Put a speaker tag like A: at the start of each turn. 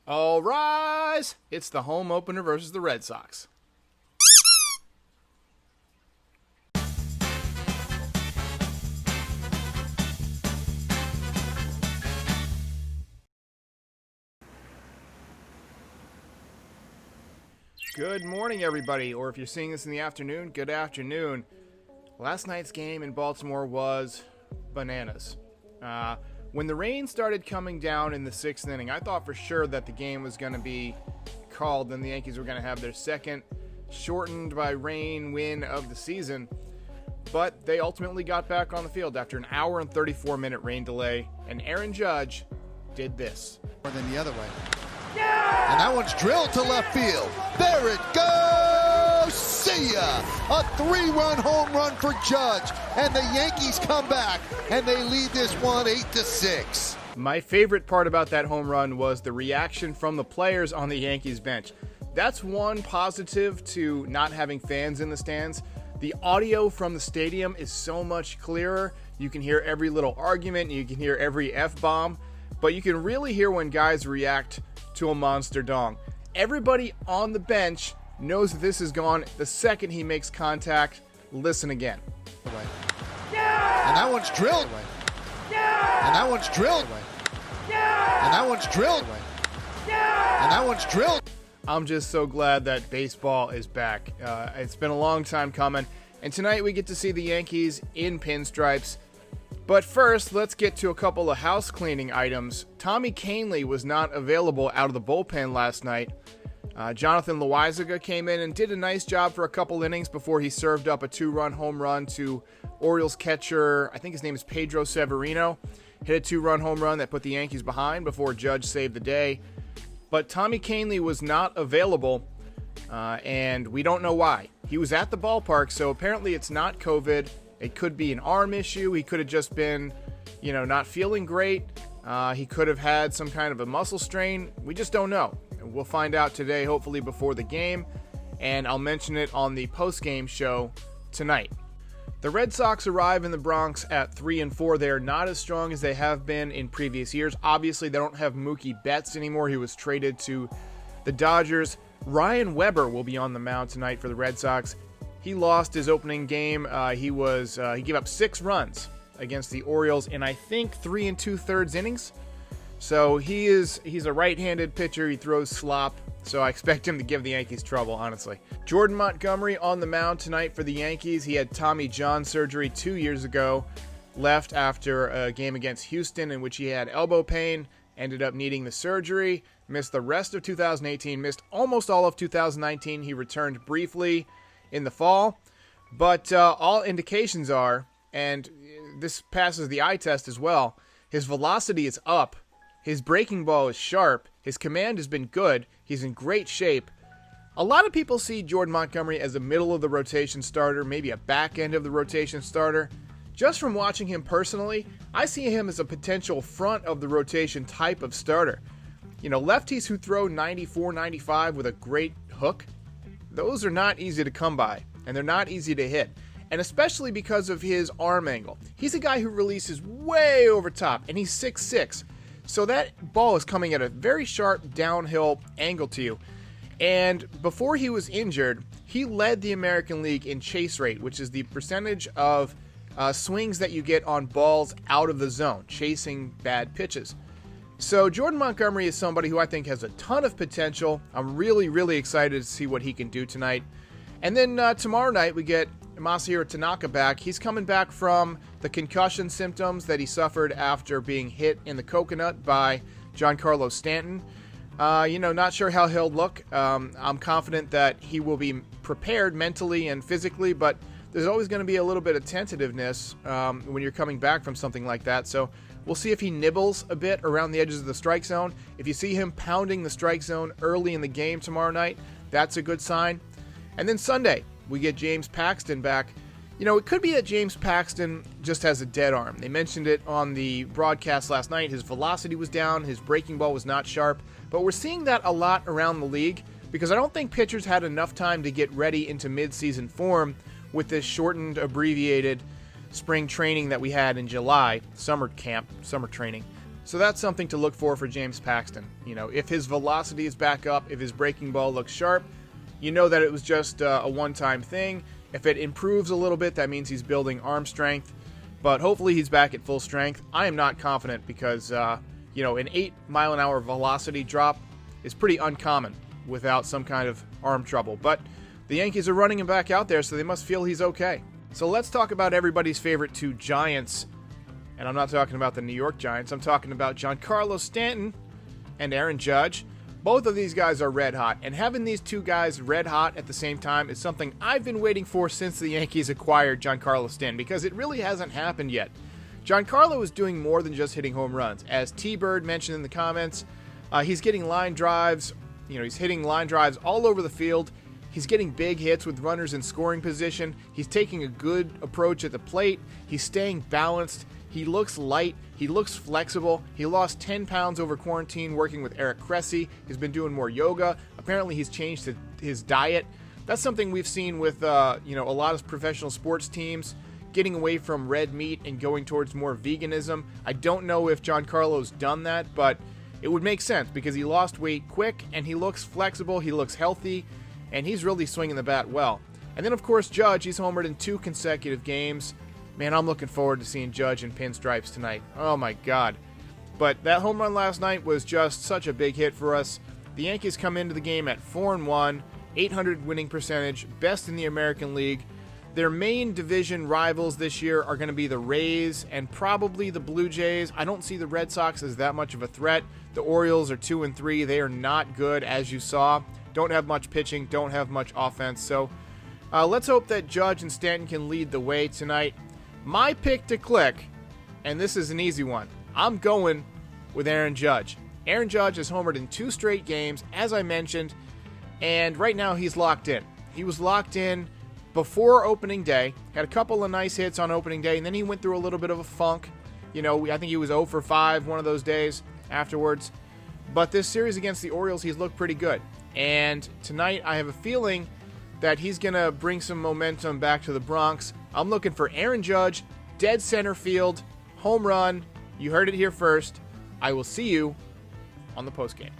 A: All rise! It's the home opener versus the Red Sox. Good morning, everybody, or if you're seeing this in the afternoon, good afternoon. Last night's game in Baltimore was bananas. When the rain started coming down in the sixth inning, I thought for sure that the game was going to be called and the Yankees were going to have their second shortened by rain win of the season. But they ultimately got back on the field after an hour and 34-minute rain delay, and Aaron Judge did this.
B: More than the other way. Yeah! And that one's drilled to left field. There it goes! See ya! A 3-run home run for Judge. And the Yankees come back, and they lead this one 8-6.
A: My favorite part about that home run was the reaction from the players on the Yankees bench. That's one positive to not having fans in the stands. The audio from the stadium is so much clearer. You can hear every little argument, you can hear every F-bomb, but you can really hear when guys react to a monster dong. Everybody on the bench knows that this is gone the second he makes contact. Listen again.
B: Yeah! And that one's drilled. Yeah! And that one's drilled. Yeah! And that one's drilled. Yeah! And that one's drilled.
A: I'm just so glad that baseball is back. It's been a long time coming, and tonight we get to see the Yankees in pinstripes. But first, let's get to a couple of house cleaning items. Tommy Kahnle was not available out of the bullpen last night. Jonathan Loaizaga came in and did a nice job for a couple innings before he served up a 2-run home run to Orioles catcher, I think his name is Pedro Severino. Hit a 2-run home run that put the Yankees behind before Judge saved the day. But Tommy Kahnle was not available, and we don't know why. He was at the ballpark, so apparently it's not COVID. It could be an arm issue. He could have just been, not feeling great. He could have had some kind of a muscle strain. We just don't know. We'll find out today, hopefully before the game, and I'll mention it on the post-game show tonight. The Red Sox arrive in the Bronx at 3-4. They are not as strong as they have been in previous years. Obviously, they don't have Mookie Betts anymore. He was traded to the Dodgers. Ryan Weber will be on the mound tonight for the Red Sox. He lost his opening game. He gave up 6 runs against the Orioles in, I think, 3 2/3 innings. So he's a right-handed pitcher. He throws slop. So I expect him to give the Yankees trouble, honestly. Jordan Montgomery on the mound tonight for the Yankees. He had Tommy John surgery 2 years ago. Left after a game against Houston in which he had elbow pain. Ended up needing the surgery. Missed the rest of 2018. Missed almost all of 2019. He returned briefly in the fall, but all indications are, and this passes the eye test as well, his velocity is up, his breaking ball is sharp, his command has been good, he's in great shape. A lot of people see Jordan Montgomery as a middle of the rotation starter, maybe a back end of the rotation starter. Just from watching him personally, I see him as a potential front of the rotation type of starter. Lefties who throw 94, 95 with a great hook, those are not easy to come by, and they're not easy to hit, and especially because of his arm angle. He's a guy who releases way over top, and he's 6'6", so that ball is coming at a very sharp downhill angle to you. And before he was injured, he led the American League in chase rate, which is the percentage of swings that you get on balls out of the zone, chasing bad pitches. So Jordan Montgomery is somebody who I think has a ton of potential. I'm really, really excited to see what he can do tonight. And then tomorrow night we get Masahiro Tanaka back. He's coming back from the concussion symptoms that he suffered after being hit in the coconut by Giancarlo Stanton. Not sure how he'll look. I'm confident that he will be prepared mentally and physically, but there's always going to be a little bit of tentativeness when you're coming back from something like that. So we'll see if he nibbles a bit around the edges of the strike zone. If you see him pounding the strike zone early in the game tomorrow night, that's a good sign. And then Sunday, we get James Paxton back. It could be that James Paxton just has a dead arm. They mentioned it on the broadcast last night. His velocity was down. His breaking ball was not sharp. But we're seeing that a lot around the league because I don't think pitchers had enough time to get ready into midseason form with this shortened, abbreviated spring training that we had in July, summer camp, summer training. So that's something to look for James Paxton. You know, if his velocity is back up, if his breaking ball looks sharp, you know that it was just a one-time thing. If it improves a little bit, that means he's building arm strength. But hopefully he's back at full strength. I am not confident because, you know, an 8-mile-an-hour velocity drop is pretty uncommon without some kind of arm trouble. But the Yankees are running him back out there, so they must feel he's okay. So let's talk about everybody's favorite two Giants. And I'm not talking about the New York Giants. I'm talking about Giancarlo Stanton and Aaron Judge. Both of these guys are red hot, and having these two guys red hot at the same time is something I've been waiting for since the Yankees acquired Giancarlo Stanton, because it really hasn't happened yet. Giancarlo is doing more than just hitting home runs. As T-Bird mentioned in the comments, he's getting line drives. You know, he's hitting line drives all over the field. He's getting big hits with runners in scoring position. He's taking a good approach at the plate. He's staying balanced. He looks light. He looks flexible. He lost 10 pounds over quarantine working with Eric Cressy. He's been doing more yoga. Apparently, he's changed his diet. That's something we've seen with you know, a lot of professional sports teams getting away from red meat and going towards more veganism. I don't know if Giancarlo's done that, but it would make sense because he lost weight quick and he looks flexible. He looks healthy, and he's really swinging the bat well. And then, of course, Judge. He's homered in 2 consecutive games. Man, I'm looking forward to seeing Judge in pinstripes tonight. Oh, my God. But that home run last night was just such a big hit for us. The Yankees come into the game at 4-1, 800 winning percentage, best in the American League. Their main division rivals this year are going to be the Rays and probably the Blue Jays. I don't see the Red Sox as that much of a threat. The Orioles are 2-3. They are not good, as you saw. Don't have much pitching, don't have much offense. So let's hope that Judge and Stanton can lead the way tonight. My pick to click, and this is an easy one, I'm going with Aaron Judge. Aaron Judge has homered in 2 straight games, as I mentioned, and right now he's locked in. He was locked in before opening day, had a couple of nice hits on opening day, and then he went through a little bit of a funk. You know, I think he was 0 for 5 one of those days afterwards. But this series against the Orioles, he's looked pretty good. And tonight, I have a feeling that he's going to bring some momentum back to the Bronx. I'm looking for Aaron Judge, dead center field, home run. You heard it here first. I will see you on the postgame.